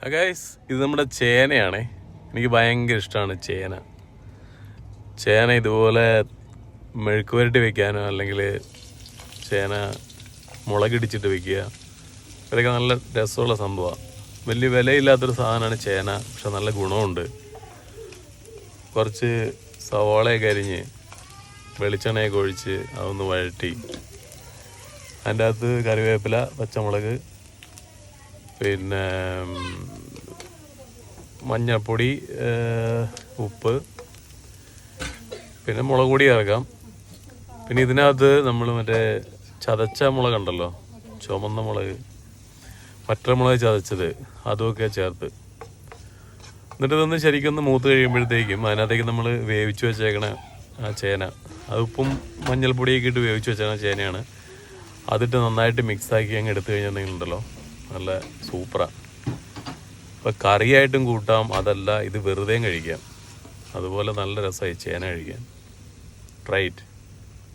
Guys, ഇത് നമ്മുടെ ചേനയാണേ. എനിക്ക് ഭയങ്കര ഇഷ്ടമാണ് ചേന ഇതുപോലെ മെഴുക്ക് പുരട്ടി വെക്കാനോ അല്ലെങ്കിൽ ചേന മുളകിടിച്ചിട്ട് വെക്കുക, ഇതൊക്കെ നല്ല രസമുള്ള സംഭവമാണ്. വലിയ വിലയില്ലാത്തൊരു സാധനമാണ് ചേന, പക്ഷെ നല്ല ഗുണമുണ്ട്. കുറച്ച് സവാളയൊക്കെ അരിഞ്ഞ് വെളിച്ചെണ്ണയൊക്കെ ഒഴിച്ച് അതൊന്ന് വഴറ്റി അതിൻ്റെ അകത്ത് കറിവേപ്പില, പച്ചമുളക്, പിന്നെ മഞ്ഞൾപ്പൊടി, ഉപ്പ്, പിന്നെ മുളക് പൊടി ചേർക്കാം. പിന്നെ ഇതിനകത്ത് നമ്മൾ മറ്റേ ചതച്ച മുളകുണ്ടല്ലോ, ചുമന്ന മുളക്, വറ്റൽമുളക് ചതച്ചത്, അതുമൊക്കെ ചേർത്ത് എന്നിട്ട് ഇതൊന്ന് ശരിക്കൊന്ന് മൂത്ത് കഴിയുമ്പോഴത്തേക്കും അതിനകത്തേക്ക് നമ്മൾ വേവിച്ച് വെച്ചേക്കണ ആ ചേന, അത് ഉപ്പും മഞ്ഞൾപ്പൊടിയൊക്കെ ഇട്ട് വേവിച്ച് വെച്ചേക്കണ ചേനയാണ്, അതിട്ട് നന്നായിട്ട് മിക്സാക്കി അങ്ങ് എടുത്തു കഴിഞ്ഞിട്ടുണ്ടെങ്കിലുണ്ടല്ലോ നല്ല സൂപ്പറാണ്. ഇപ്പോൾ കറിയായിട്ടും കൂട്ടാം, അതല്ല ഇത് വെറുതെയും കഴിക്കാം. അതുപോലെ നല്ല രസമായി ചേന കഴിക്കാൻ. Try it.